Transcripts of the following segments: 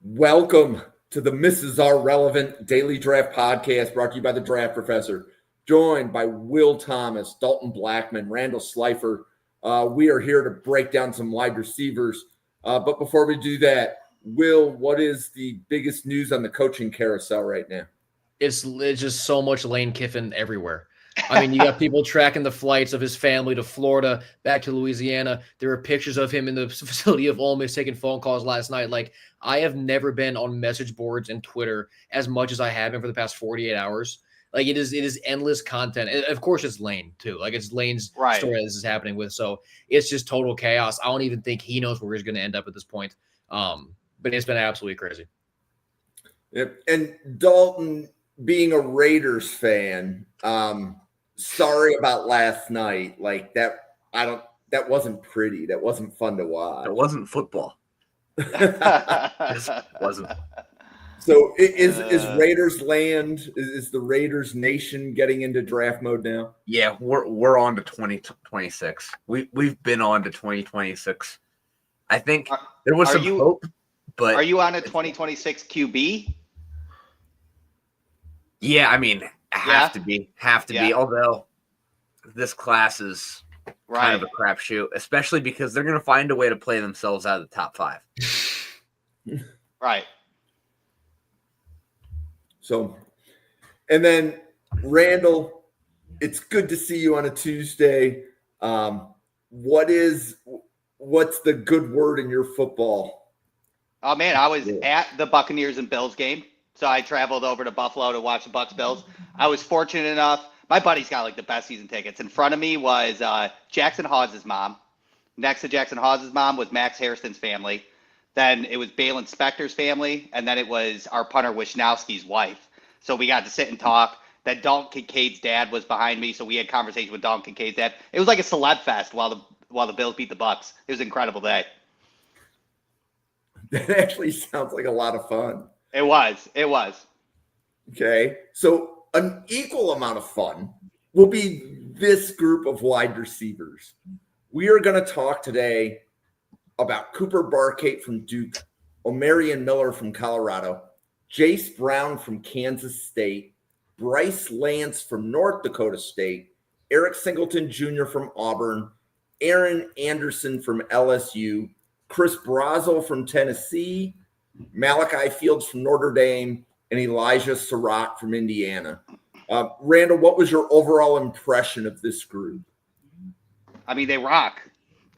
Welcome to the Mrs. R Relevant Daily Draft Podcast brought to you by the Draft Professor, joined by Will Thomas, Dalton Blackman, Randall Slifer. We are here to break down some wide receivers. But before we do that, Will, what is the biggest news on the coaching carousel right now? It's just so much Lane Kiffin everywhere. I mean, you got people tracking the flights of his family to Florida, back to Louisiana. There are pictures of him in the facility of Ole Miss taking phone calls last night. Like, I have never been on message boards and Twitter as much as I have been for the past 48 hours. Like, it is endless content. And of course, it's Lane, too. Like, it's Lane's story this is happening with. So it's just total chaos. I don't even think he knows where he's going to end up at this point. But it's been absolutely crazy. Yep. And Dalton, being a Raiders fan, sorry about last night. Like that wasn't pretty. That wasn't fun to watch. It wasn't football. It wasn't. So is Raiders land? Is the Raiders nation getting into draft mode now? Yeah, we're on to 2026. We've been on to 2026. I think there was some hope, but are you on a 2026 QB? Yeah, I mean, have to be. Although this class is kind of a crapshoot, especially because they're going to find a way to play themselves out of the top 5. Right. So, and then Randall, it's good to see you on a Tuesday. What's the good word in your football? Oh man, I was at the Buccaneers and Bills game. So I traveled over to Buffalo to watch the Bucs Bills. I was fortunate enough. My buddy's got like the best season tickets. In front of me was Jackson Hawes' mom. Next to Jackson Hawes' mom was Max Harrison's family. Then it was Balin Spector's family. And then it was our punter Wisnowski's wife. So we got to sit and talk. Then Dalton Kincaid's dad was behind me. So we had conversation with Dalton Kincaid's dad. It was like a celeb fest while the Bills beat the Bucs. It was an incredible day. That actually sounds like a lot of fun. It was. Okay. So an equal amount of fun will be this group of wide receivers. We are going to talk today about Cooper Barkate from Duke, Omarion Miller from Colorado, Jayce Brown from Kansas State, Bryce Lance from North Dakota State, Eric Singleton Jr. from Auburn, Aaron Anderson from LSU, Chris Brazzell from Tennessee, Malachi Fields from Notre Dame, and Elijah Sarratt from Indiana. Randall, what was your overall impression of this group? I mean, they rock.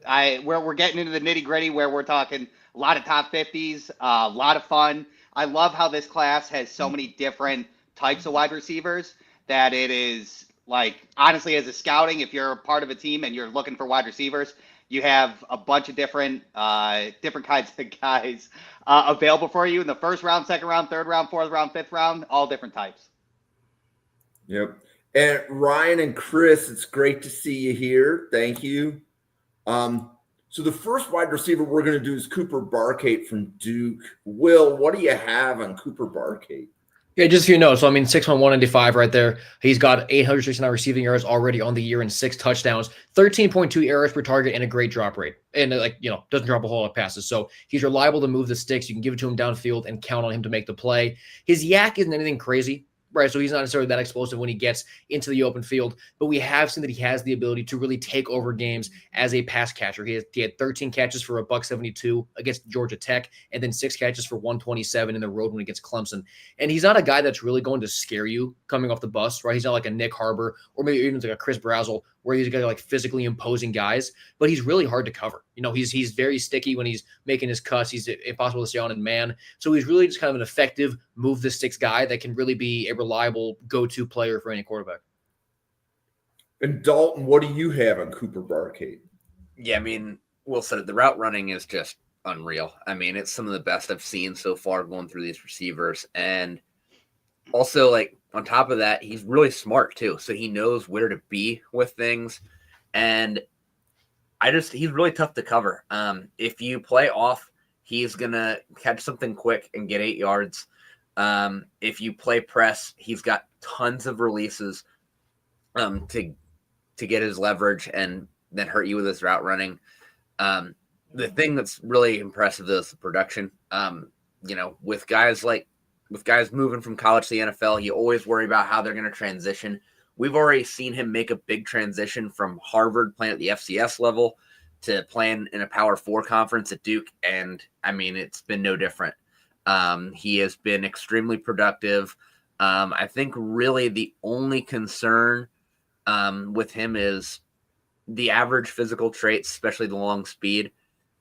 We're getting into the nitty-gritty where we're talking a lot of top 50s, a lot of fun. I love how this class has so many different types of wide receivers that it is like, honestly, as a scouting, if you're a part of a team and you're looking for wide receivers, you have a bunch of different kinds of guys available for you in the first round, second round, third round, fourth round, fifth round, all different types. Yep. And Ryan and Chris, it's great to see you here. Thank you. So the first wide receiver we're going to do is Cooper Barkate from Duke. Will, what do you have on Cooper Barkate? Yeah, just so you know, so I mean, 6'1", 195 right there. He's got 869 receiving yards already on the year and 6 touchdowns, 13.2 yards per target, and a great drop rate. And doesn't drop a whole lot of passes. So he's reliable to move the sticks. You can give it to him downfield and count on him to make the play. His yak isn't anything crazy, right? So he's not necessarily that explosive when he gets into the open field, but we have seen that he has the ability to really take over games as a pass catcher. He had 13 catches for $172 against Georgia Tech, and then 6 catches for 127 in the road when against Clemson. And he's not a guy that's really going to scare you coming off the bus, right? He's not like a Nick Harbor or maybe even like a Chris Brazzell, where he's got like physically imposing guys, but he's really hard to cover. He's very sticky when he's making his cuts. He's impossible to stay on in man. So he's really just kind of an effective move the sticks guy that can really be a reliable go-to player for any quarterback. And Dalton, what do you have on Cooper Barkate? Yeah, I mean, Will said it. The route running is just unreal. I mean, it's some of the best I've seen so far going through these receivers. And also, like, on top of that, he's really smart too. So he knows where to be with things. And he's really tough to cover. If you play off, he's going to catch something quick and get 8 yards. If you play press, he's got tons of releases to get his leverage and then hurt you with his route running. The thing that's really impressive is the production. with guys moving from college to the NFL, you always worry about how they're going to transition. We've already seen him make a big transition from Harvard playing at the FCS level to playing in a Power 4 conference at Duke. And I mean, it's been no different. He has been extremely productive. I think really the only concern with him is the average physical traits, especially the long speed,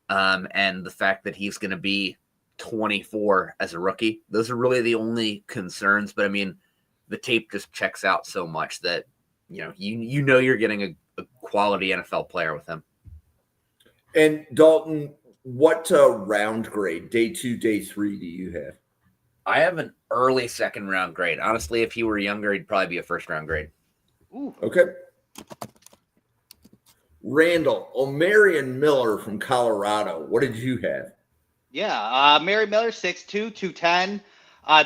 and the fact that he's going to be 24 as a rookie. Those are really the only concerns. But I mean, the tape just checks out so much that you're getting a quality NFL player with him. And Dalton, what round grade, day 2, day 3 do you have? I have an early second round grade. Honestly, if he were younger, he'd probably be a first round grade. Ooh. Okay. Randall, Omarion Miller from Colorado. What did you have? Yeah, Mary Miller, 6'2", 210.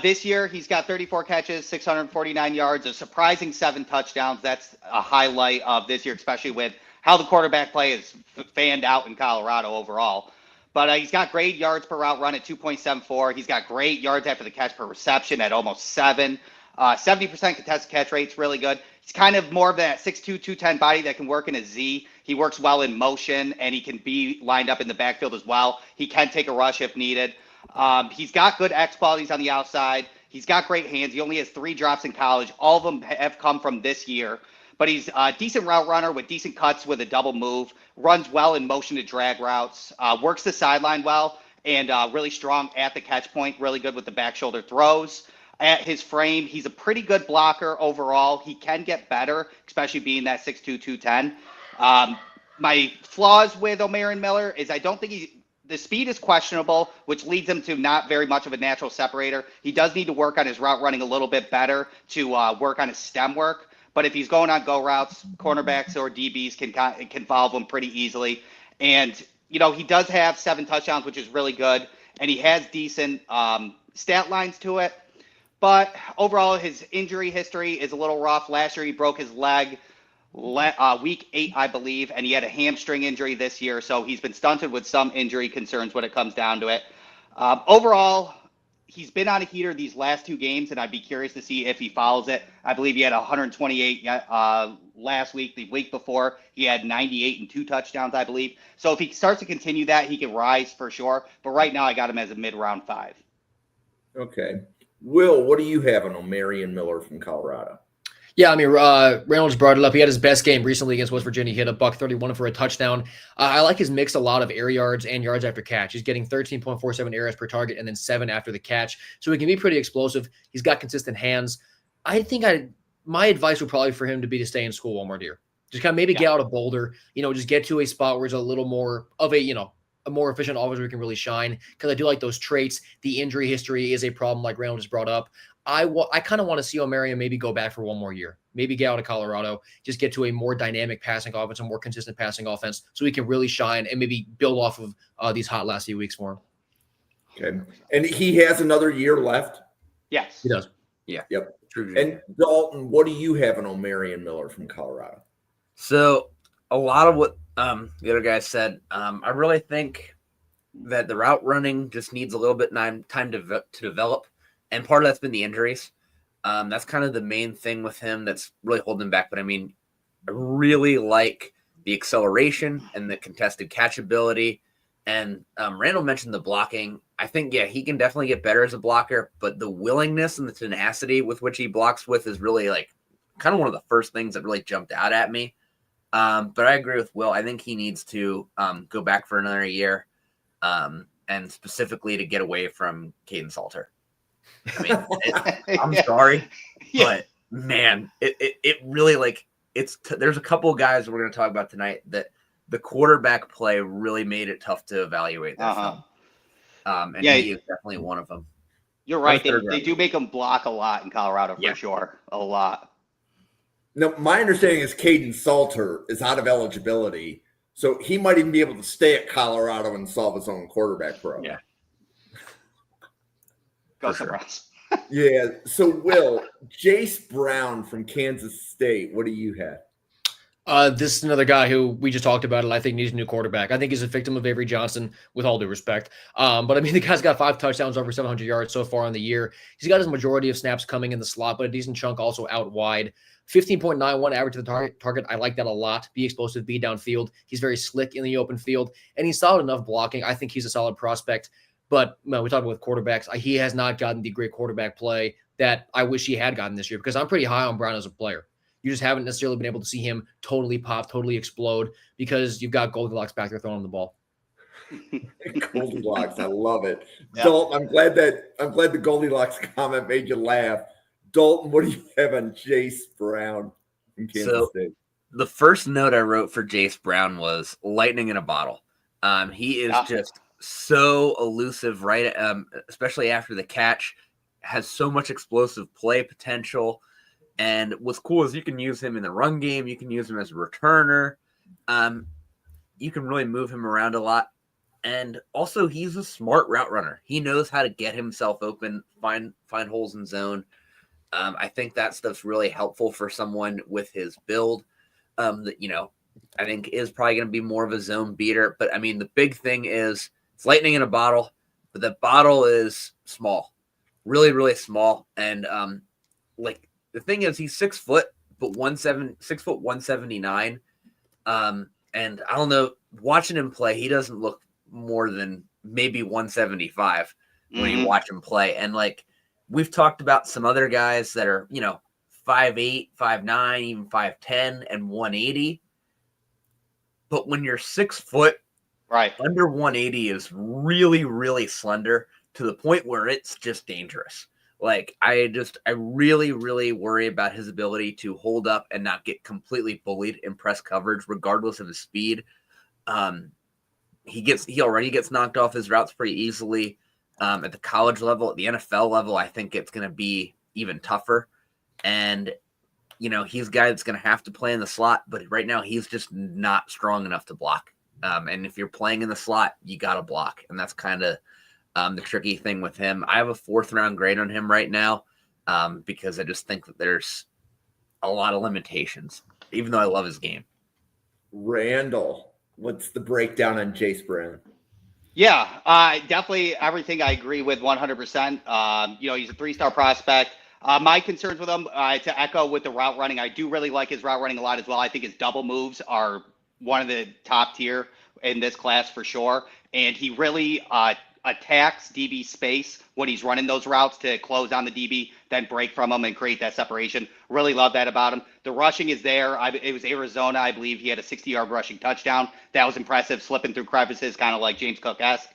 This year, he's got 34 catches, 649 yards, a surprising 7 touchdowns. That's a highlight of this year, especially with how the quarterback play is fanned out in Colorado overall. But he's got great yards per route run at 2.74. He's got great yards after the catch per reception at almost 7. 70% contested catch rate's really good. He's kind of more of that 6'2", 210 body that can work in a Z. He works well in motion, and he can be lined up in the backfield as well. He can take a rush if needed. He's got good X qualities on the outside. He's got great hands. He only has 3 drops in college. All of them have come from this year. But he's a decent route runner with decent cuts with a double move, runs well in motion to drag routes, works the sideline well, and really strong at the catch point, really good with the back shoulder throws. At his frame, he's a pretty good blocker overall. He can get better, especially being that 6'2", 210. My flaws with Omarion Miller is I don't think the speed is questionable, which leads him to not very much of a natural separator. He does need to work on his route running a little bit better to work on his stem work. But if he's going on go routes, cornerbacks or DBs can follow him pretty easily. And, he does have 7 touchdowns, which is really good. And he has decent stat lines to it. But overall, his injury history is a little rough. Last year, he broke his leg week 8, I believe, and he had a hamstring injury this year. So he's been stunted with some injury concerns when it comes down to it. Overall, he's been on a heater these last 2 games, and I'd be curious to see if he follows it. I believe he had 128 last week. The week before, he had 98 and 2 touchdowns, I believe. So if he starts to continue that, he can rise for sure. But right now, I got him as a mid-round 5. Okay. Will, what do you have on Omarion Miller from Colorado? Yeah, I mean, Reynolds brought it up. He had his best game recently against West Virginia. He hit a $131 for a touchdown. I like his mix a lot of air yards and yards after catch. He's getting 13.47 air yards per target and then 7 after the catch. So he can be pretty explosive. He's got consistent hands. I think my advice would probably for him to be to stay in school one more year. Just kind of maybe get out of Boulder, just get to a spot where it's a little more of a more efficient offense where he can really shine. Because I do like those traits. The injury history is a problem like Reynolds just brought up. I kind of want to see Omarion maybe go back for one more year. Maybe get out of Colorado, just get to a more dynamic passing offense, a more consistent passing offense, so he can really shine and maybe build off of these hot last few weeks for him. Okay. And he has another year left? Yes. He does. Yeah. Yep. True. And Dalton, what do you have on Omarion Miller from Colorado? So a lot of what the other guys said, I really think that the route running just needs a little bit time to develop. And part of that's been the injuries. That's kind of the main thing with him that's really holding him back. But I mean, I really like the acceleration and the contested catch ability. And Randall mentioned the blocking. I think, he can definitely get better as a blocker, but the willingness and the tenacity with which he blocks with is really kind of one of the first things that really jumped out at me. But I agree with Will. I think he needs to go back for another year, and specifically to get away from Caden Salter. I mean, I'm sorry, but man, it really there's a couple of guys we're going to talk about tonight that the quarterback play really made it tough to evaluate their film. And he is definitely one of them. You're right. They do make him block a lot in Colorado for sure. A lot. Now, my understanding is Caden Salter is out of eligibility, so he might even be able to stay at Colorado and solve his own quarterback problem. Yeah. Go Surprise. Yeah. So, Will, Jayce Brown from Kansas State, what do you have? This is another guy who we just talked about, and I think needs a new quarterback. I think he's a victim of Avery Johnson, with all due respect. But I mean, the guy's got 5 touchdowns, over 700 yards so far in the year. He's got his majority of snaps coming in the slot, but a decent chunk also out wide. 15.91 average to the target. I like that a lot. Be explosive, be downfield. He's very slick in the open field, and he's solid enough blocking. I think he's a solid prospect. But we talk about with quarterbacks. He has not gotten the great quarterback play that I wish he had gotten this year, because I'm pretty high on Brown as a player. You just haven't necessarily been able to see him totally pop, totally explode, because you've got Goldilocks back there throwing the ball. Goldilocks, I love it. Yeah. Dalton, I'm glad the Goldilocks comment made you laugh. Dalton, what do you have on Jayce Brown in Kansas State? The first note I wrote for Jayce Brown was lightning in a bottle. He is just so elusive, right? Especially after the catch, has so much explosive play potential. And what's cool is you can use him in the run game. You can use him as a returner. You can really move him around a lot. And also, he's a smart route runner. He knows how to get himself open, find holes in zone. I think that stuff's really helpful for someone with his build. That I think is probably going to be more of a zone beater. But I mean, the big thing is it's lightning in a bottle, but the bottle is small, really, really small. And the thing is, he's 6 foot, but 6 foot 179. And I don't know, watching him play, he doesn't look more than maybe 175 when you watch him play. And we've talked about some other guys that are, 5'8", 5'9", even 5'10", and 180. But when you're 6 foot, right, under 180 is really, really slender to the point where it's just dangerous. I really, really worry about his ability to hold up and not get completely bullied in press coverage, regardless of his speed. He already gets knocked off his routes pretty easily. At the college level, at the NFL level, I think it's going to be even tougher. And, he's a guy that's going to have to play in the slot, but right now he's just not strong enough to block. And if you're playing in the slot, you got to block. And that's kind of the tricky thing with him. I have a 4th round grade on him right now because I just think that there's a lot of limitations, even though I love his game. Randall, what's the breakdown on Jayce Brown? Yeah, definitely everything I agree with 100%. He's a 3-star prospect. My concerns with him, to echo with the route running, I do really like his route running a lot as well. I think his double moves are one of the top tier in this class for sure. And he really attacks DB space when he's running those routes to close on the DB, then break from him and create that separation. Really love that about him. The rushing is there. It was Arizona, I believe. He had a 60-yard rushing touchdown. That was impressive, slipping through crevices, kind of like James Cook-esque.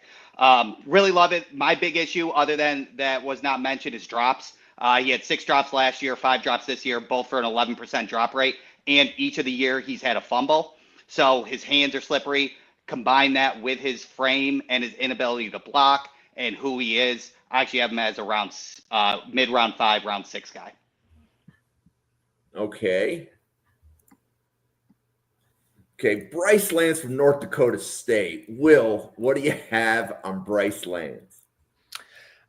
Really love it. My big issue, other than that was not mentioned, is drops. He had 6 drops last year, 5 drops this year, both for an 11% drop rate. And each of the year he's had a fumble. So his hands are slippery. Combine that with his frame and his inability to block and who he is. I actually have him as a mid-round 5, round 6 guy. Okay. Bryce Lance from North Dakota State. Will, what do you have on Bryce Lance?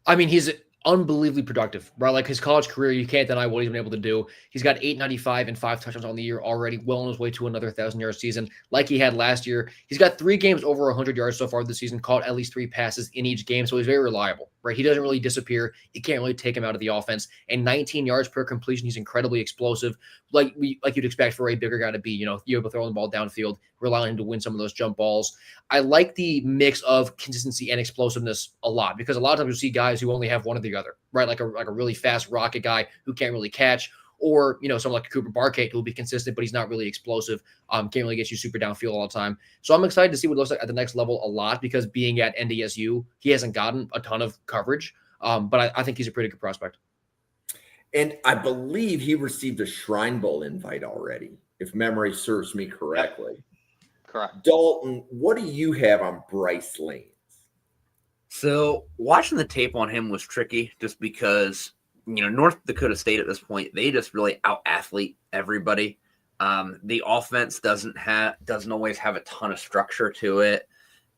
I mean, he's unbelievably productive, right? His college career, you can't deny what he's been able to do. He's got 895 and 5 touchdowns on the year already, well on his way to another 1,000-yard season like he had last year. He's got 3 games over 100 yards so far this season, caught at least 3 passes in each game, so he's very reliable, right? He doesn't really disappear. You can't really take him out of the offense. And 19 yards per completion, he's incredibly explosive, like you'd expect for a bigger guy to be. You're able to throw the ball downfield, rely on him to win some of those jump balls. I like the mix of consistency and explosiveness a lot, because a lot of times you see guys who only have one or the other, right? Like a really fast rocket guy who can't really catch, or someone like Cooper Barkate who will be consistent, but he's not really explosive. Can't really get you super downfield all the time. So I'm excited to see what it looks like at the next level a lot, because being at NDSU, he hasn't gotten a ton of coverage. But I think he's a pretty good prospect. And I believe he received a Shrine Bowl invite already, if memory serves me correctly. Correct. Dalton, what do you have on Bryce Lance? So watching the tape on him was tricky, just because North Dakota State at this point, they just really out-athlete everybody. The offense doesn't always have a ton of structure to it.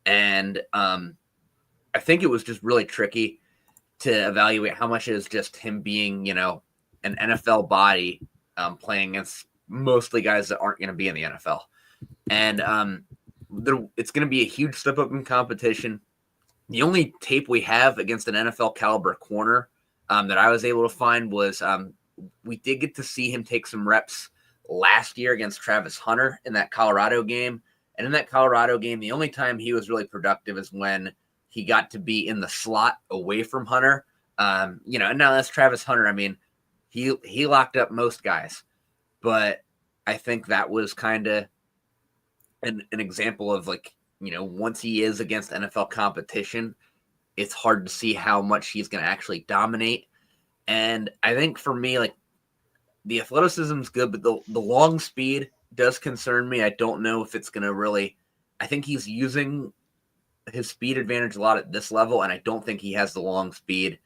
And I think it was just really tricky to evaluate how much is just him being, an NFL body playing against mostly guys that aren't going to be in the NFL. And it's going to be a huge step up in competition. The only tape we have against an NFL caliber corner that I was able to find was we did get to see him take some reps last year against Travis Hunter in that Colorado game. And in that Colorado game, the only time he was really productive is when he got to be in the slot away from Hunter. And now that's Travis Hunter. I mean, he locked up most guys, but I think that was kind of an example of once he is against NFL competition, it's hard to see how much he's going to actually dominate. And I think for me, the athleticism is good, but the long speed does concern me. I don't know if it's going to really, I think he's using his speed advantage a lot at this level, and I don't think he has the long speed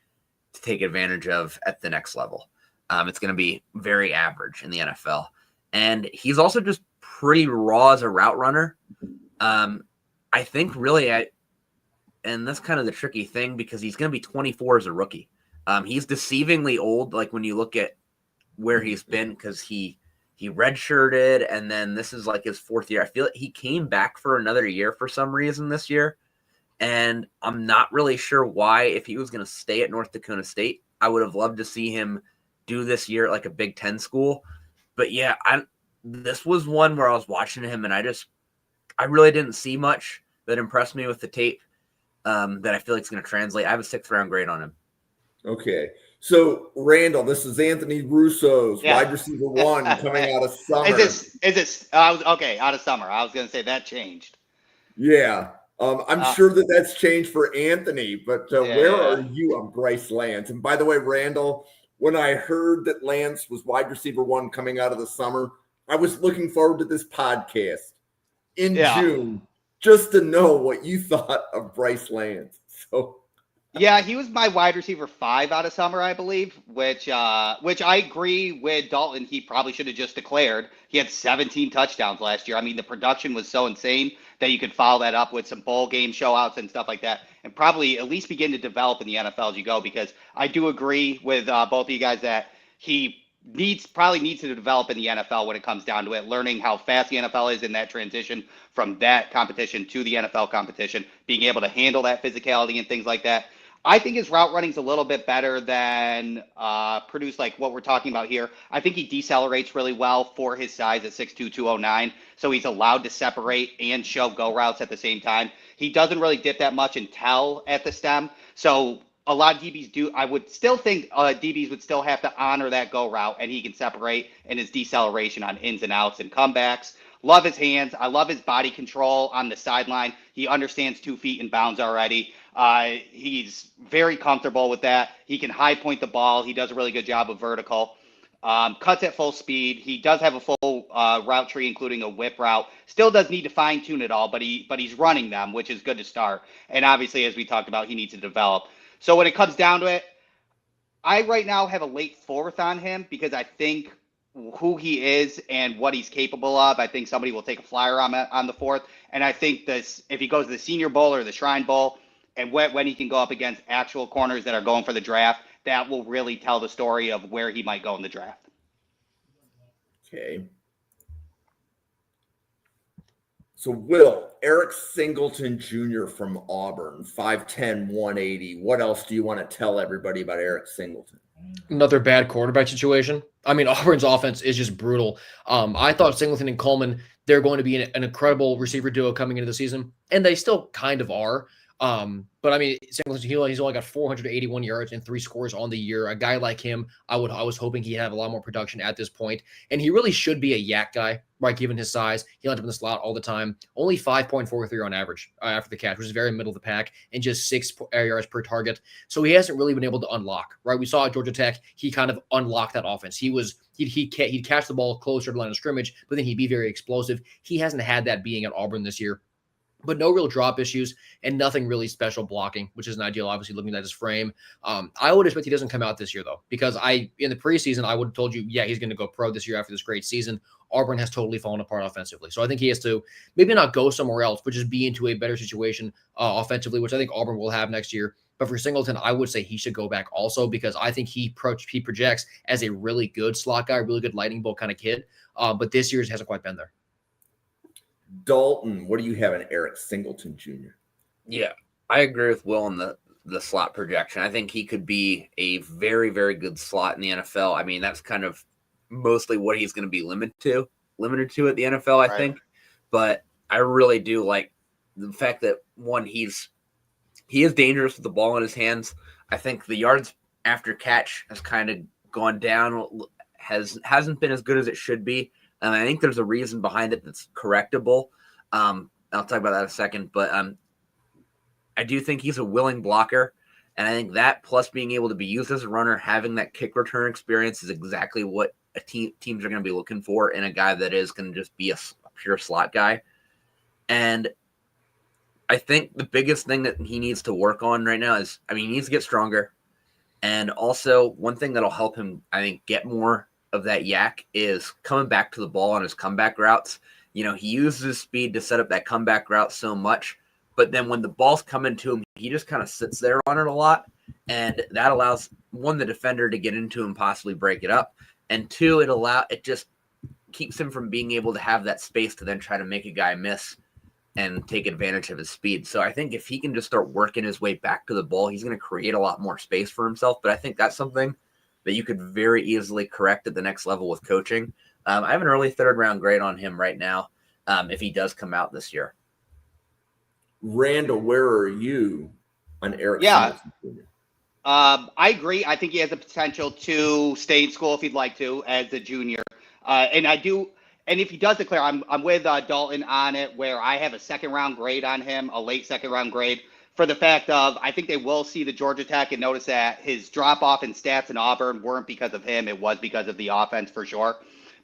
to take advantage of at the next level. It's going to be very average in the NFL. And he's also just pretty raw as a route runner. I think really, and that's kind of the tricky thing because he's going to be 24 as a rookie. He's deceivingly old, when you look at where he's been, because he redshirted, and then this is his fourth year. I feel like he came back for another year for some reason this year, and I'm not really sure why. If he was going to stay at North Dakota State, I would have loved to see him do this year at a Big Ten school. But yeah, this was one where I was watching him, and I really didn't see much that impressed me with the tape that I feel like it's going to translate. I have a 6th round grade on him. Okay. So, Randall, this is Anthony Russo's wide receiver 1 coming out of summer. Is this okay, out of summer. I was going to say that changed. Yeah. I'm sure that's changed for Anthony, but where are you on Bryce Lance? And by the way, Randall, when I heard that Lance was wide receiver 1 coming out of the summer, I was looking forward to this podcast in June just to know what you thought of Bryce Lance. So yeah, he was my wide receiver 5 out of summer, I believe, which I agree with Dalton. He probably should have just declared. He had 17 touchdowns last year. I mean, the production was so insane that you could follow that up with some bowl game showouts and stuff like that, and probably at least begin to develop in the NFL as you go, because I do agree with both of you guys that he probably needs to develop in the NFL when it comes down to it, learning how fast the NFL is in that transition from that competition to the NFL competition, being able to handle that physicality and things like that. I think his route running is a little bit better than produce what we're talking about here. I think he decelerates really well for his size at 6'2", 209, so he's allowed to separate and show go routes at the same time. He doesn't really dip that much and tell at the stem, so a lot of DBs do. I would still think DBs would still have to honor that go route, and he can separate in his deceleration on ins and outs and comebacks. Love his hands. I love his body control on the sideline. He understands 2 feet in bounds already. He's very comfortable with that. He can high point the ball. He does a really good job of vertical. Cuts at full speed. He does have a full route tree, including a whip route. Still does need to fine tune it all, but he's running them, which is good to start. And obviously, as we talked about, he needs to develop. So when it comes down to it, I right now have a late 4th on him because I think who he is and what he's capable of, I think somebody will take a flyer on the 4th. And I think if he goes to the Senior Bowl or the Shrine Bowl, and when he can go up against actual corners that are going for the draft, that will really tell the story of where he might go in the draft. Okay. So, Will, Eric Singleton Jr. from Auburn, 5'10", 180. What else do you want to tell everybody about Eric Singleton? Another bad quarterback situation. I mean, Auburn's offense is just brutal. I thought Singleton and Coleman, they're going to be an incredible receiver duo coming into the season, and they still kind of are. But I mean, Singleton, he's only got 481 yards and 3 scores on the year. A guy like him, I was hoping he'd have a lot more production at this point. And he really should be a yak guy, right? Given his size, he lines up in the slot all the time. Only 5.43 on average after the catch, which is very middle of the pack, and just 6 air yards per target. So he hasn't really been able to unlock, right? We saw at Georgia Tech, he kind of unlocked that offense. He'd catch the ball closer to the line of scrimmage, but then he'd be very explosive. He hasn't had that being at Auburn this year. But no real drop issues and nothing really special blocking, which isn't ideal, obviously, looking at his frame. I would expect he doesn't come out this year, though, because in the preseason, I would have told you, yeah, he's going to go pro this year after this great season. Auburn has totally fallen apart offensively. So I think he has to maybe not go somewhere else, but just be into a better situation offensively, which I think Auburn will have next year. But for Singleton, I would say he should go back also because I think he projects as a really good slot guy, really good lightning bolt kind of kid. But this year's hasn't quite been there. Dalton, what do you have in Eric Singleton Jr.? Yeah, I agree with Will on the slot projection. I think he could be a very, very good slot in the NFL. I mean, that's kind of mostly what he's going to be limited to at the NFL, I think. But I really do like the fact that, one, he is dangerous with the ball in his hands. I think the yards after catch has kind of gone down, hasn't been as good as it should be. And I think there's a reason behind it that's correctable. I'll talk about that in a second. But I do think he's a willing blocker. And I think that plus being able to be used as a runner, having that kick return experience is exactly what teams are going to be looking for in a guy that is going to just be a pure slot guy. And I think the biggest thing that he needs to work on right now is, he needs to get stronger. And also one thing that'll help him, I think, get more of that yak is coming back to the ball on his comeback routes. He uses his speed to set up that comeback route so much, but then when the ball's coming to him, he just kind of sits there on it a lot. And that allows, one, the defender to get into him, possibly break it up. And two, it just keeps him from being able to have that space to then try to make a guy miss and take advantage of his speed. So I think if he can just start working his way back to the ball, he's going to create a lot more space for himself. But I think that's something that you could very easily correct at the next level with coaching. I have an early third-round grade on him right now if he does come out this year. Randall, where are you on Eric Singleton Jr.? I agree. I think he has the potential to stay in school if he'd like to as a junior. And I do. And if he does declare, I'm with Dalton on it, where I have a second-round grade on him, a late second-round grade, for the fact of I think they will see the Georgia Tech and notice that his drop-off in stats in Auburn weren't because of him. It was because of the offense for sure.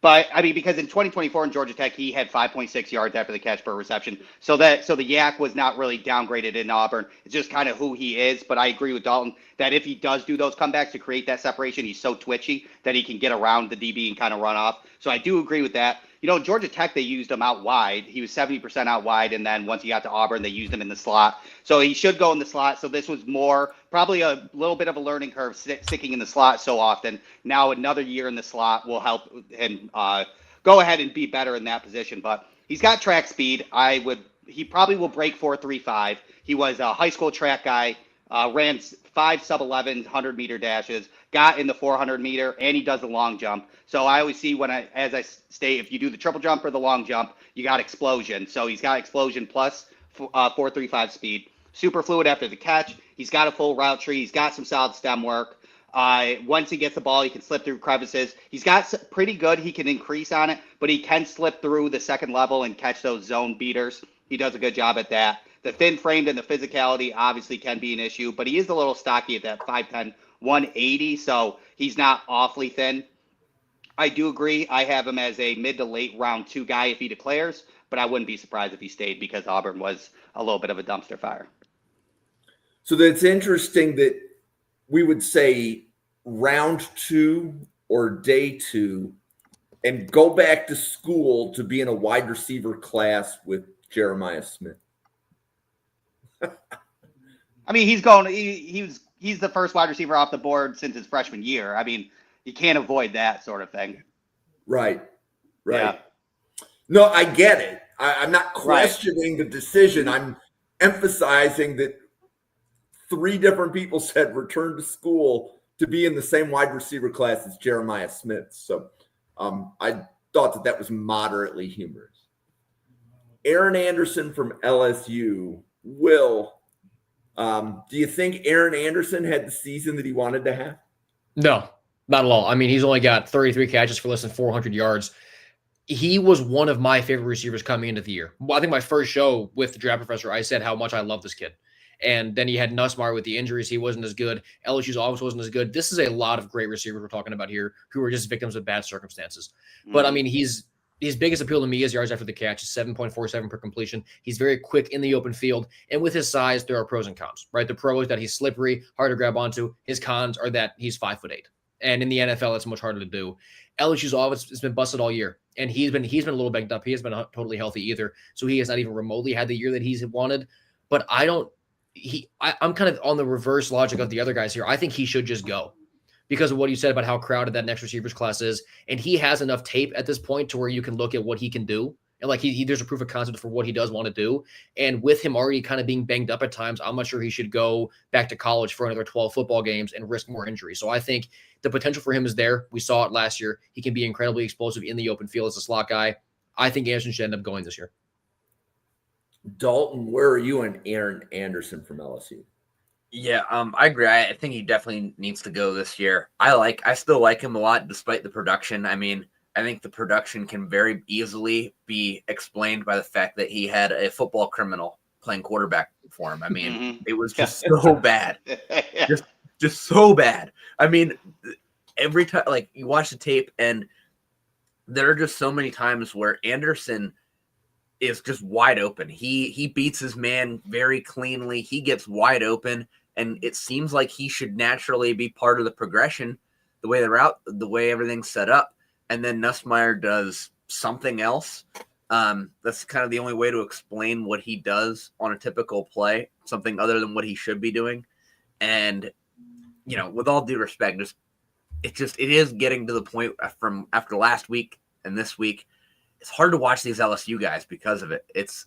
But, because in 2024 in Georgia Tech, he had 5.6 yards after the catch per reception. So the yak was not really downgraded in Auburn. It's just kind of who he is. But I agree with Dalton that if he does do those comebacks to create that separation, he's so twitchy that he can get around the DB and kind of run off. So I do agree with that. Georgia Tech, they used him out wide. He was 70% out wide, and then once he got to Auburn, they used him in the slot. So he should go in the slot. So this was probably a little bit of a learning curve sticking in the slot so often. Now another year in the slot will help him go ahead and be better in that position. But he's got track speed. He probably will break 4.35. He was a high school track guy, ran 5 sub-11 100-meter dashes, got in the 400-meter, and he does the long jump. So I always see as I state, if you do the triple jump or the long jump, you got explosion. So he's got explosion plus 4.35 speed. Super fluid after the catch. He's got a full route tree. He's got some solid stem work. Once he gets the ball, he can slip through crevices. He's got pretty good. He can increase on it, but he can slip through the second level and catch those zone beaters. He does a good job at that. The thin framed and the physicality obviously can be an issue, but he is a little stocky at that 5'10", 180, so he's not awfully thin. I do agree. I have him as a mid to late round 2 guy if he declares, but I wouldn't be surprised if he stayed because Auburn was a little bit of a dumpster fire. So that's interesting that we would say round 2 or day 2 and go back to school to be in a wide receiver class with Jeremiah Smith. He's the first wide receiver off the board since his freshman year. You can't avoid that sort of thing. Right. Yeah. No, I get it. I'm not questioning the decision. I'm emphasizing that 3 different people said return to school to be in the same wide receiver class as Jeremiah Smith. So I thought that was moderately humorous. Aaron Anderson from LSU. Will, do you think Aaron Anderson had the season that he wanted to have? No, not at all. He's only got 33 catches for less than 400 yards. He was one of my favorite receivers coming into the year. Well, I think my first show with the draft professor, I said how much I love this kid. And then he had Nussmeier with the injuries. He wasn't as good. LSU's offense wasn't as good. This is a lot of great receivers we're talking about here who are just victims of bad circumstances. But, his biggest appeal to me is yards after the catch is 7.47 per completion. He's very quick in the open field. And with his size, there are pros and cons, right? The pro is that he's slippery, hard to grab onto. His cons are that he's 5'8". And in the NFL, it's much harder to do. LSU's offense has been busted all year. And he's been a little banged up. He hasn't been totally healthy either. So he has not even remotely had the year that he's wanted. But I don't I'm kind of on the reverse logic of the other guys here. I think he should just go because of what you said about how crowded that next receivers class is. And he has enough tape at this point to where you can look at what he can do. And like there's a proof of concept for what he does want to do. And with him already kind of being banged up at times, I'm not sure he should go back to college for another 12 football games and risk more injury. So I think the potential for him is there. We saw it last year. He can be incredibly explosive in the open field as a slot guy. I think Anderson should end up going this year. Dalton, where are you on Aaron Anderson from LSU? Yeah, I agree. I think he definitely needs to go this year. I still like him a lot despite the production. I mean, I think the production can very easily be explained by the fact that he had a football criminal playing quarterback for him. I mean, it was just so bad. Just so bad. I mean, every time, like, you watch the tape, and there are just so many times where Anderson is just wide open. He beats his man very cleanly. He gets wide open, and it seems like he should naturally be part of the progression, the way they're out, the way everything's set up. And then Nussmeier does something else. That's kind of the only way to explain what he does on a typical play, something other than what he should be doing. And, you know, with all due respect, it is getting to the point from after last week and this week. It's hard to watch these LSU guys because of it. It's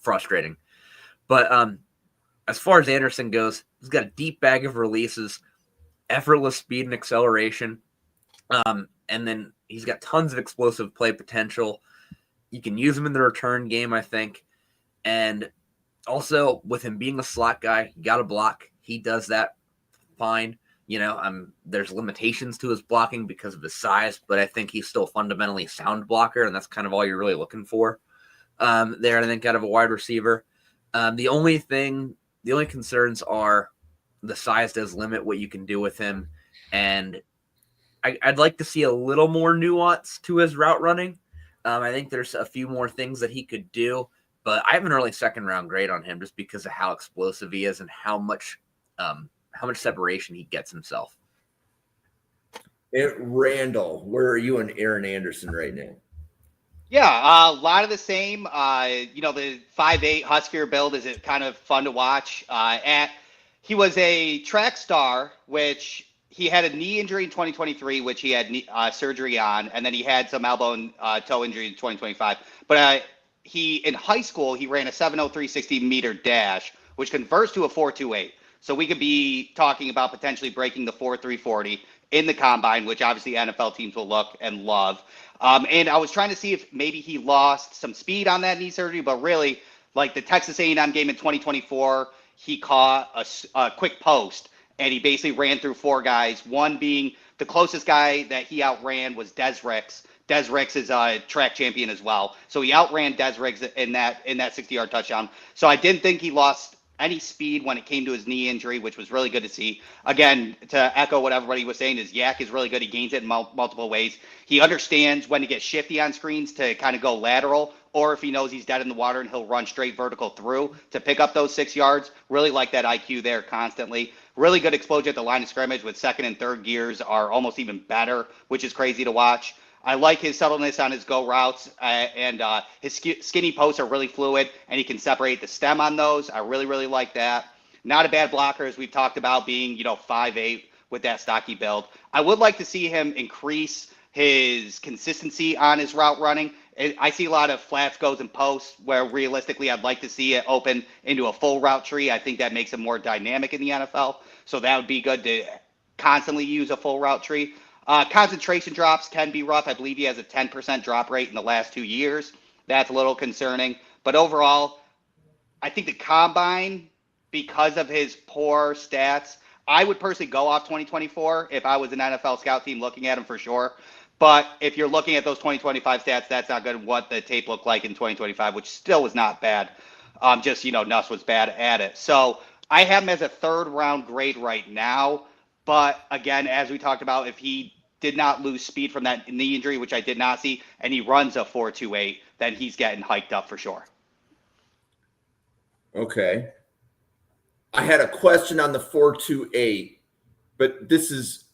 frustrating. But as far as Anderson goes, he's got a deep bag of releases, effortless speed and acceleration. And then he's got tons of explosive play potential. You can use him in the return game, I think. And also, with him being a slot guy, you got to block. He does that fine. You know, there's limitations to his blocking because of his size, but I think he's still fundamentally a sound blocker, and that's kind of all you're really looking for there, I think, out of a wide receiver. The only concerns are the size does limit what you can do with him, and I'd like to see a little more nuance to his route running. I think there's a few more things that he could do, but I have an early second-round grade on him just because of how explosive he is and how much separation he gets himself. Randall, where are you on Aaron Anderson right now? Yeah, a lot of the same. The 5'8" Husker build is kind of fun to watch. He was a track star, which he had a knee injury in 2023, which he had surgery on, and then he had some elbow and toe injury in 2025. But in high school, he ran a 7:03 60-meter dash, which converts to a 4.28. So we could be talking about potentially breaking the 4.3 40 in the combine, which obviously NFL teams will look and love. And I was trying to see if maybe he lost some speed on that knee surgery, but really, like the Texas A&M game in 2024, he caught a quick post, and he basically ran through four guys, one being the closest guy that he outran was Des Ricks. Des Ricks is a track champion as well. So he outran Des Ricks in that 60-yard touchdown. So I didn't think he lost any speed when it came to his knee injury, which was really good to see. Again, to echo what everybody was saying, his yak is really good. He gains it in multiple ways. He understands when to get shifty on screens to kind of go lateral, or if he knows he's dead in the water and he'll run straight vertical through to pick up those 6 yards. Really like that IQ there constantly. Really good explosion at the line of scrimmage with second and third gears are almost even better, which is crazy to watch. I like his subtleness on his go routes, and his skinny posts are really fluid, and he can separate the stem on those. I really, really like that. Not a bad blocker, as we've talked about, being 5'8" with that stocky build. I would like to see him increase his consistency on his route running. I see a lot of flats, goes, and posts where realistically I'd like to see it open into a full route tree. I think that makes him more dynamic in the NFL, so that would be good to constantly use a full route tree. Concentration drops can be rough. I believe he has a 10% drop rate in the last 2 years. That's a little concerning. But overall, I think the combine, because of his poor stats, I would personally go off 2024 if I was an NFL scout team looking at him for sure. But if you're looking at those 2025 stats, that's not good. What the tape looked like in 2025, which still was not bad. Nuss was bad at it. So I have him as a third-round grade right now. But again, as we talked about, if he did not lose speed from that knee injury, which I did not see, and he runs a 4.28, then he's getting hiked up for sure. Okay. I had a question on the 4.28, but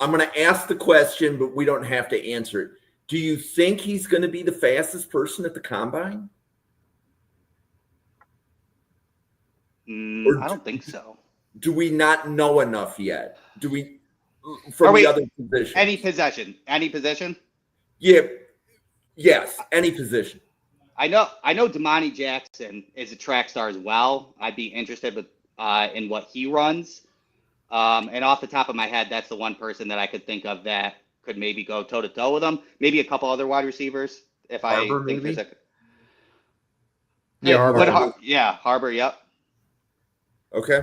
I'm going to ask the question, but we don't have to answer it. Do you think he's going to be the fastest person at the combine? I don't think so. Do we not know enough yet? Do we from the other positions? Any position? Yeah. Yes, any position. I know Damani Jackson is a track star as well. I'd be interested with in what he runs. And off the top of my head, that's the one person that I could think of that could maybe go toe to toe with him. Maybe a couple other wide receivers. If Harbor, I think maybe? there's a Yeah, Harbor. Harbor. Yep. Okay.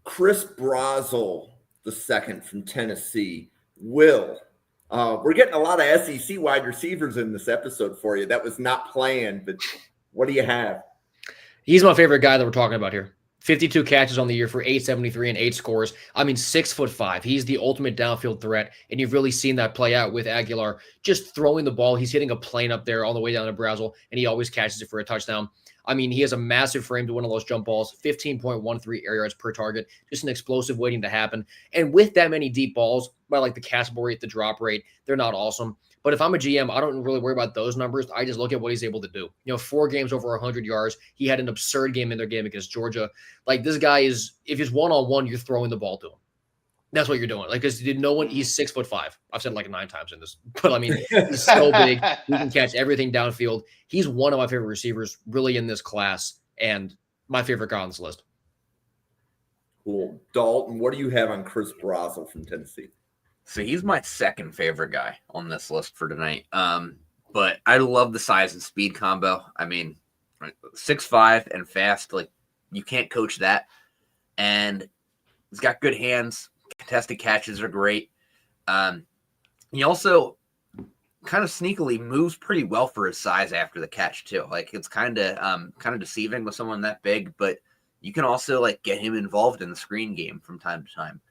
Chris Brazzell, the second from Tennessee. We're getting a lot of SEC wide receivers in this episode for you. That was not planned, but what do you have? He's my favorite guy that we're talking about here. 52 catches on the year for 873 and 8 scores. I mean, 6'5". He's the ultimate downfield threat, and you've really seen that play out with Aguilar just throwing the ball. He's hitting a plane up there all the way down to Brazzell, and he always catches it for a touchdown. I mean, he has a massive frame to win all those jump balls, 15.13 air yards per target, just an explosive waiting to happen. And with that many deep balls, by like the catchable rate, the drop rate, they're not awesome. But if I'm a GM, I don't really worry about those numbers. I just look at what he's able to do. 4 games over 100 yards. He had an absurd game in their game against Georgia. Like, this guy is, if he's one-on-one, you're throwing the ball to him. That's what you're doing. Like, because he's 6'5". I've said it like 9 times in this, but I mean, he's so big. He can catch everything downfield. He's one of my favorite receivers really in this class, and my favorite guy on this list. Cool. Dalton, what do you have on Chris Brazzell from Tennessee? So he's my second favorite guy on this list for tonight. But I love the size and speed combo. I mean, 6'5" and fast, like, you can't coach that. And he's got good hands. Contested catches are great. He also kind of sneakily moves pretty well for his size after the catch too. Like, it's kind of deceiving with someone that big, but you can also like get him involved in the screen game from time to time.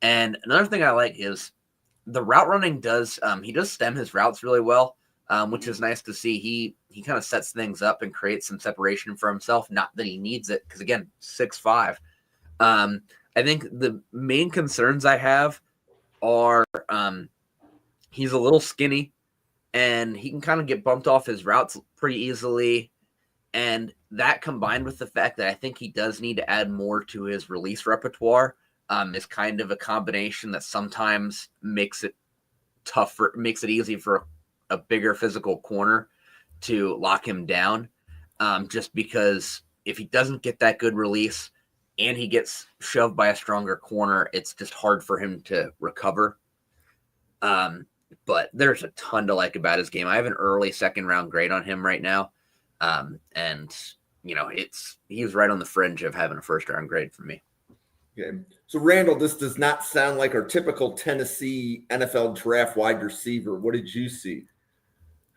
And another thing I like is the route running does stem his routes really well, which is nice to see. He kind of sets things up and creates some separation for himself. Not that he needs it, because again, 6'5". I think the main concerns I have are he's a little skinny, and he can kind of get bumped off his routes pretty easily. And that, combined with the fact that I think he does need to add more to his release repertoire, is kind of a combination that sometimes makes it tougher, makes it easy for a bigger physical corner to lock him down. Just because if he doesn't get that good release and he gets shoved by a stronger corner, it's just hard for him to recover. But there's a ton to like about his game. I have an early second round grade on him right now. And he's right on the fringe of having a first round grade for me. Okay. So, Randall, this does not sound like our typical Tennessee NFL draft wide receiver. What did you see?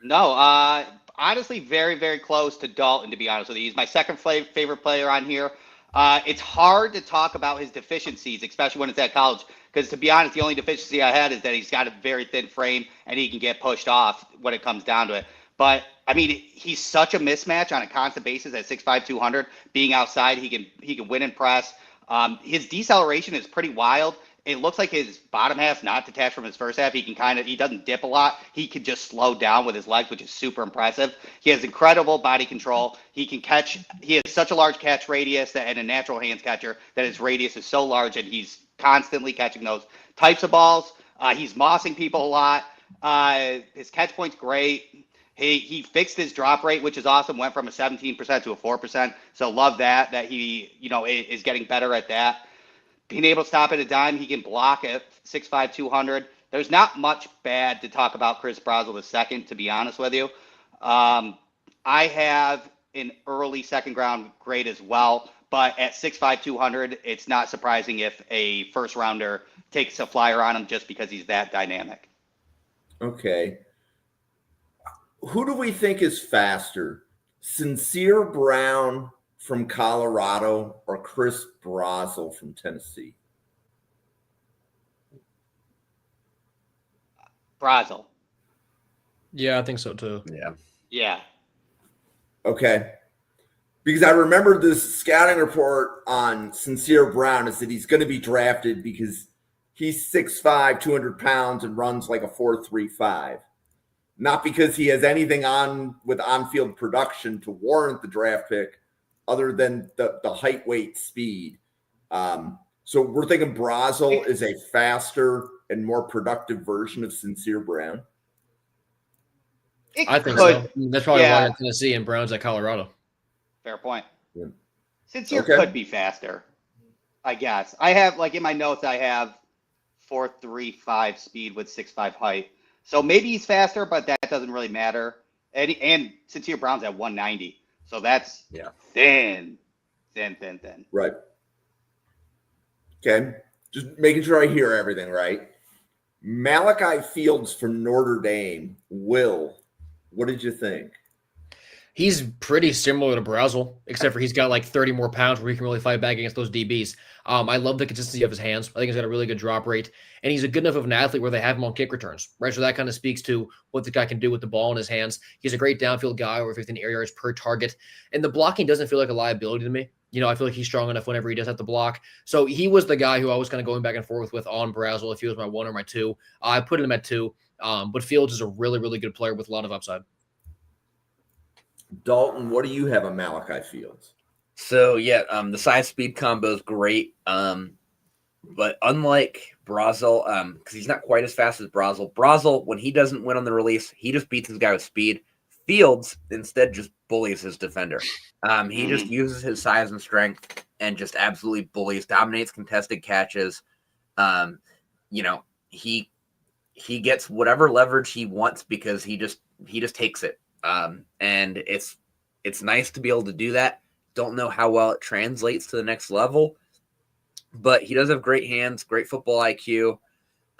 No, honestly, very, very close to Dalton, to be honest with you. He's my second favorite player on here. It's hard to talk about his deficiencies, especially when it's at college, because to be honest, the only deficiency I had is that he's got a very thin frame and he can get pushed off when it comes down to it. But I mean, he's such a mismatch on a constant basis at 6'5", 200. Being outside, he can win and press. His deceleration is pretty wild. It looks like his bottom half's not detached from his first half. He doesn't dip a lot. He can just slow down with his legs, which is super impressive. He has incredible body control. He can catch. He has such a large catch radius and a natural hands catcher that his radius is so large, and he's constantly catching those types of balls. He's mossing people a lot. His catch point's great. He fixed his drop rate, which is awesome. Went from a 17% to a 4%. So love that he is getting better at that. Being able to stop at a dime, he can block at 6'5", 200. There's not much bad to talk about Chris Brazzell the second, to be honest with you. I have an early second round grade as well, but at 6'5", 200, it's not surprising if a first rounder takes a flyer on him just because he's that dynamic. Okay. Who do we think is faster? Sincere Brown from Colorado or Chris Brazzell from Tennessee? Brazzell. Yeah, I think so too. Yeah. Okay. Because I remember this scouting report on Sincere Brown is that he's going to be drafted because he's 6'5", 200 pounds and runs like a 4.35. Not because he has anything on with on-field production to warrant the draft pick, other than the height, weight, speed. So we're thinking Brazzell is a faster and more productive version of Sincere Brown. I think so. That's probably why you're at Tennessee and Brown's at Colorado. Fair point. Yeah. Sincere could be faster, I guess. I have, like, in my notes, I have 4.35 speed with 6.5 height. So maybe he's faster, but that doesn't really matter. And Sincere Brown's at 190. So that's thin. Right. Okay. Just making sure I hear everything right. Malachi Fields from Notre Dame. Will, what did you think? He's pretty similar to Brazzell, except for he's got like 30 more pounds where he can really fight back against those DBs. I love the consistency of his hands. I think he's got a really good drop rate, and he's a good enough of an athlete where they have him on kick returns, right? So that kind of speaks to what the guy can do with the ball in his hands. He's a great downfield guy, over 15 air yards per target, and the blocking doesn't feel like a liability to me. You know, I feel like he's strong enough whenever he does have to block. So he was the guy who I was kind of going back and forth with on Brazzell if he was my 1 or my 2. I put him at 2, but Fields is a really, really good player with a lot of upside. Dalton, what do you have on Malachi Fields? So the size speed combo is great. But unlike Brazzell, because he's not quite as fast as Brazzell, when he doesn't win on the release, he just beats his guy with speed. Fields instead just bullies his defender. He just uses his size and strength and just absolutely bullies, dominates contested catches. He gets whatever leverage he wants because he just takes it. And it's nice to be able to do that. Don't know how well it translates to the next level, but he does have great hands, great football IQ.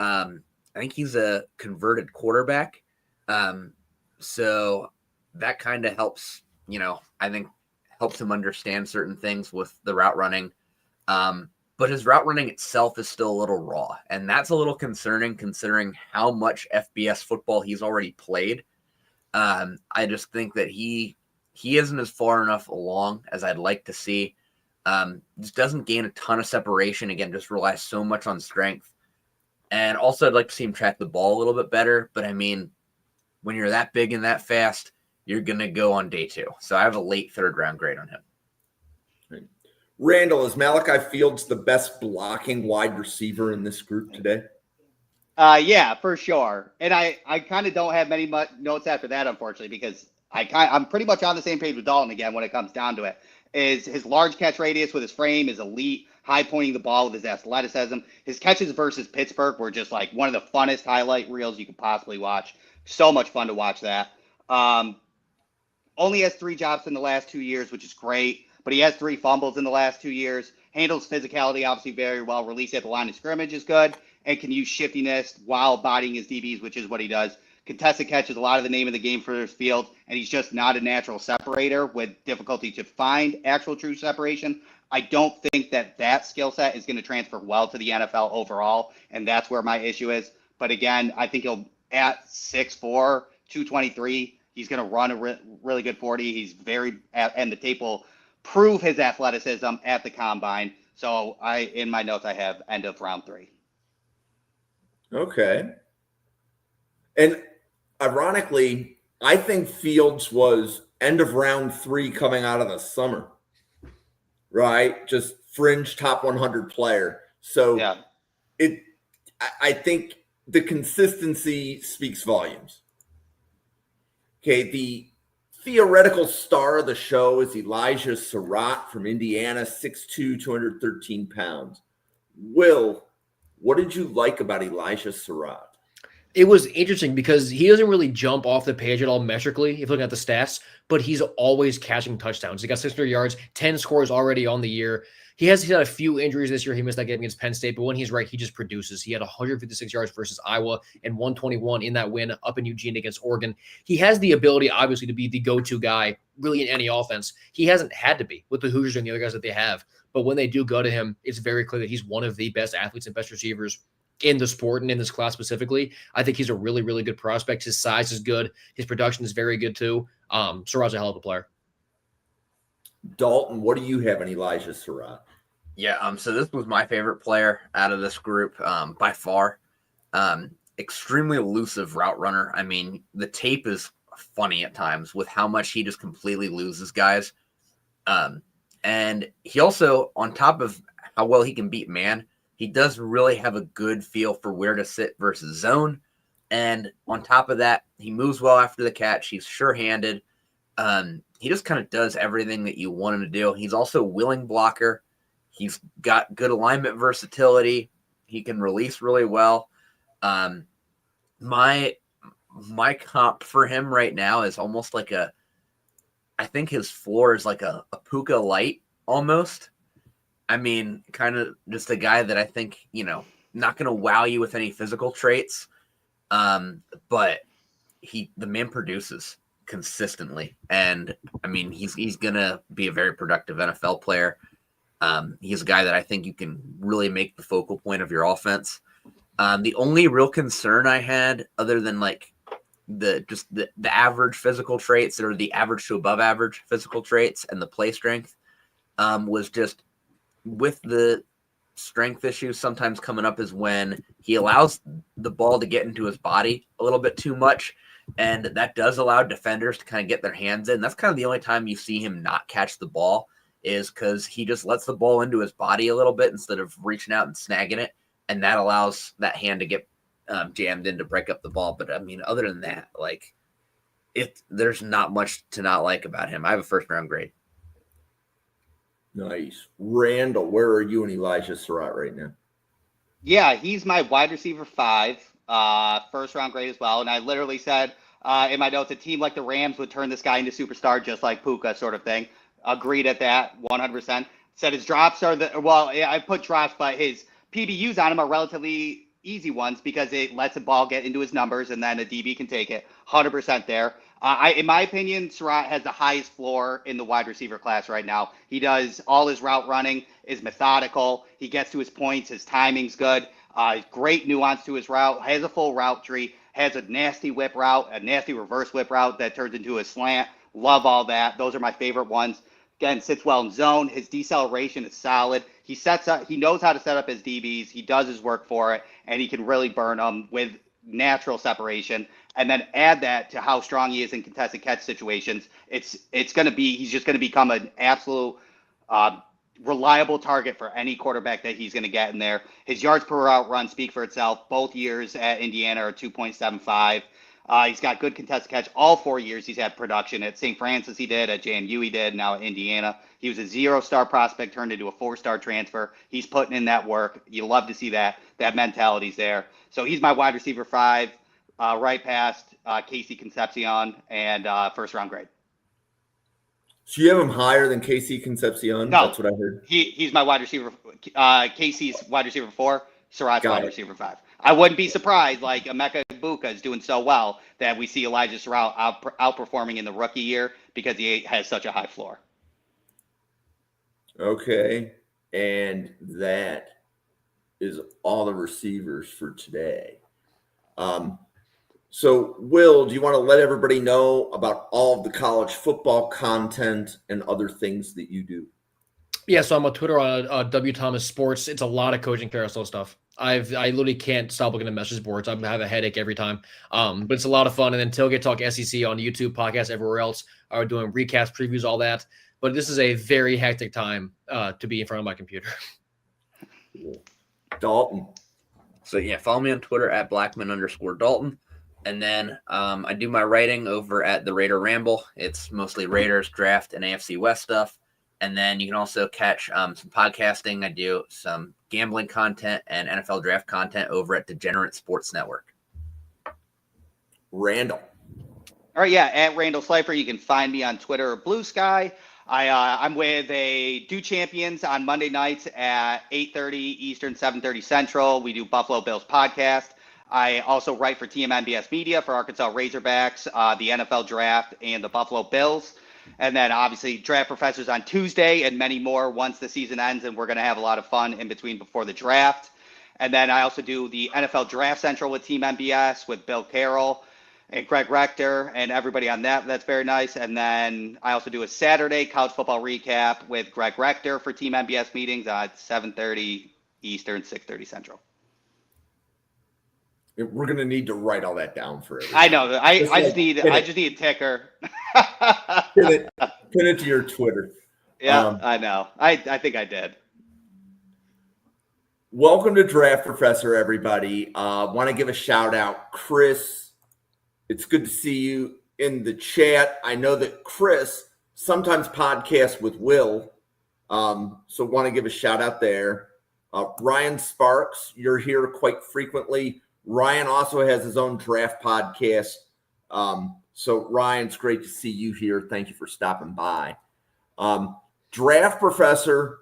I think he's a converted quarterback. So that kind of helps, I think helps him understand certain things with the route running. But his route running itself is still a little raw, and that's a little concerning considering how much FBS football he's already played. I just think that he isn't as far enough along as I'd like to see. Just doesn't gain a ton of separation. Again, just relies so much on strength. And also I'd like to see him track the ball a little bit better. But I mean, when you're that big and that fast, you're going to go on day 2. So I have a late 3rd round grade on him. Randall, is Malachi Fields the best blocking wide receiver in this group today? Yeah, for sure. And I kind of don't have many notes after that, unfortunately, because I'm pretty much on the same page with Dalton again when it comes down to it. Is his large catch radius with his frame is elite, high pointing the ball with his athleticism. His catches versus Pittsburgh were just like one of the funnest highlight reels you could possibly watch. So much fun to watch that. Only has 3 drops in the last 2 years, which is great, but he has 3 fumbles in the last 2 years. Handles physicality obviously very well. Release at the line of scrimmage is good, and can use shiftiness while bodying his DBs, which is what he does. Contested catch is a lot of the name of the game for his field, and he's just not a natural separator with difficulty to find actual true separation. I don't think that skill set is going to transfer well to the NFL overall, and that's where my issue is. But again, I think he'll at 6'4", 223, he's going to run a really good 40. He's and the tape will prove his athleticism at the combine. So in my notes, I have end of round 3. Okay. And ironically, I think Fields was end of round 3 coming out of the summer, right? Just fringe top 100 player. So I think the consistency speaks volumes. Okay, the theoretical star of the show is Elijah Sarratt from Indiana, 6'2", 213 pounds. Will, what did you like about Elijah Sarratt? It was interesting because he doesn't really jump off the page at all metrically if looking at the stats, but he's always catching touchdowns. He got 600 yards, 10 scores already on the year. He's had a few injuries this year. He missed that game against Penn State, but when he's right, he just produces. He had 156 yards versus Iowa and 121 in that win up in Eugene against Oregon. He has the ability, obviously, to be the go-to guy really in any offense. He hasn't had to be with the Hoosiers and the other guys that they have, but when they do go to him, it's very clear that he's one of the best athletes and best receivers in the sport and in this class specifically. I think he's a really, really good prospect. His size is good. His production is very good too. Sarratt's a hell of a player. Dalton, what do you have on Elijah Sarratt? Yeah, so this was my favorite player out of this group by far. Extremely elusive route runner. I mean, the tape is funny at times with how much he just completely loses guys. And he also, on top of how well he can beat man, he does really have a good feel for where to sit versus zone. And on top of that, he moves well after the catch. He's sure-handed. He just kind of does everything that you want him to do. He's also a willing blocker. He's got good alignment versatility. He can release really well. My comp for him right now is almost like I think his floor is like a Puka light almost. I mean, kind of just a guy that I think, not going to wow you with any physical traits. But the man produces consistently. And I mean, he's going to be a very productive NFL player. He's a guy that I think you can really make the focal point of your offense. The only real concern I had, other than like the average physical traits or the average to above average physical traits and the play strength, was just with the strength issues sometimes coming up is when he allows the ball to get into his body a little bit too much. And that does allow defenders to kind of get their hands in. That's kind of the only time you see him not catch the ball, is because he just lets the ball into his body a little bit instead of reaching out and snagging it. And that allows that hand to get jammed in to break up the ball. But I mean, other than that, there's not much to not like about him. I have a first-round grade. Nice. Randall, where are you and Elijah Sarratt right now? Yeah, he's my wide receiver 5, first round grade as well. And I literally said in my notes, a team like the Rams would turn this guy into superstar just like Puka sort of thing. Agreed at that 100%. Said his drops are I put drops, but his PBUs on him are relatively easy ones because it lets the ball get into his numbers and then a DB can take it. 100% there. In my opinion, Sarratt has the highest floor in the wide receiver class right now. He does all his route running is methodical. He gets to his points. His timing's good. Great nuance to his route. Has a full route tree. Has a nasty whip route, a nasty reverse whip route that turns into a slant. Love all that. Those are my favorite ones. Again, sits well in zone. His deceleration is solid. He sets up. He knows how to set up his DBs. He does his work for it, and he can really burn them with natural separation. And then add that to how strong he is in contested catch situations. He's just going to become an absolute reliable target for any quarterback that he's going to get in there. His yards per route run speak for itself. Both years at Indiana are 2.75. He's got good contested catch. All 4 years he's had production. At St. Francis he did, at JMU he did, now at Indiana. He was a 0-star prospect turned into a 4-star transfer. He's putting in that work. You love to see that. That mentality's there. So he's my wide receiver 5. Right past Casey Concepcion and first round grade. So you have him higher than Casey Concepcion? No, that's what I heard. He's my wide receiver. Casey's wide receiver 4, Sarratt's Got wide it. receiver 5. I wouldn't be surprised, like Emeka Egbuka is doing so well, that we see Elijah Sarratt outperforming in the rookie year because he has such a high floor. Okay. And that is all the receivers for today. So, Will, do you want to let everybody know about all of the college football content and other things that you do? Yeah, so I'm on Twitter on W Thomas Sports. It's a lot of coaching carousel stuff. I literally can't stop looking at message boards. I have a headache every time. But it's a lot of fun. And then Tailgate Talk SEC on YouTube, podcast, everywhere else. Are doing recaps, previews, all that. But this is a very hectic time to be in front of my computer. Dalton. So yeah, follow me on Twitter at Blackman_Dalton. And then I do my writing over at the Raider Ramble. It's mostly Raiders, draft, and AFC West stuff. And then you can also catch some podcasting. I do some gambling content and NFL draft content over at Degenerate Sports Network. Randall. All right, yeah, at Randall Slifer. You can find me on Twitter or Blue Sky. I'm with a Do Champions on Monday nights at 8:30 Eastern, 7:30 Central. We do Buffalo Bills podcast. I also write for TMNBS Media for Arkansas Razorbacks, the NFL Draft, and the Buffalo Bills. And then obviously Draft Professors on Tuesday and many more once the season ends, and we're going to have a lot of fun in between before the draft. And then I also do the NFL Draft Central with Team NBS with Bill Carroll and Greg Rector and everybody on that. That's very nice. And then I also do a Saturday college football recap with Greg Rector for Team NBS meetings at 7:30 Eastern, 6:30 Central. We're going to need to write all that down for everyone. I know. I just need a ticker. Pin it to your Twitter. Yeah, I know. I think I did. Welcome to Draft Professor, everybody. Want to give a shout out, Chris. It's good to see you in the chat. I know that Chris sometimes podcasts with Will, so want to give a shout out there. Ryan Sparks, you're here quite frequently. Ryan also has his own draft podcast. So Ryan, it's great to see you here. Thank you for stopping by. Draft Professor,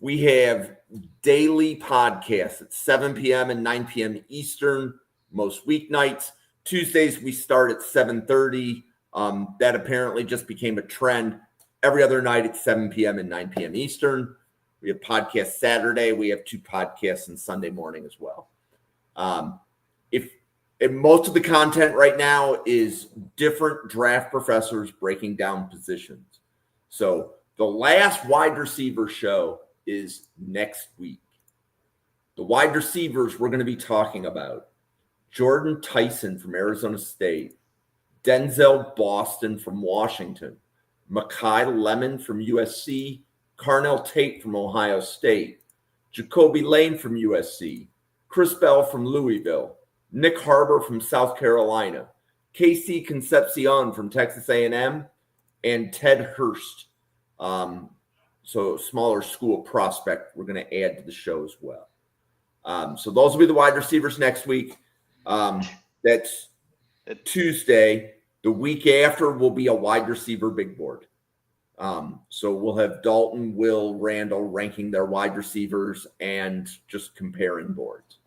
we have daily podcasts at 7 p.m. and 9 p.m. Eastern, most weeknights. Tuesdays, we start at 7:30. That apparently just became a trend. Every other night at 7 p.m. and 9 p.m. Eastern. We have podcast Saturday. We have 2 podcasts on Sunday morning as well. And most of the content right now is different draft professors breaking down positions. So the last wide receiver show is next week. The wide receivers we're going to be talking about: Jordan Tyson from Arizona State, Denzel Boston from Washington, Makai Lemon from USC, Carnell Tate from Ohio State, Jacoby Lane from USC, Chris Bell from Louisville, Nick Harbor from South Carolina, Casey Concepcion from Texas A&M, and Ted Hurst. So smaller school prospect we're going to add to the show as well. So those will be the wide receivers next week. That's Tuesday. The week after will be a wide receiver big board. So we'll have Dalton, Will, Randall ranking their wide receivers and just comparing boards.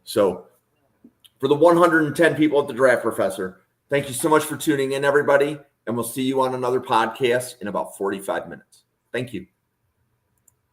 So for the 110 people at the Draft Professor, thank you so much for tuning in, everybody. And we'll see you on another podcast in about 45 minutes. Thank you.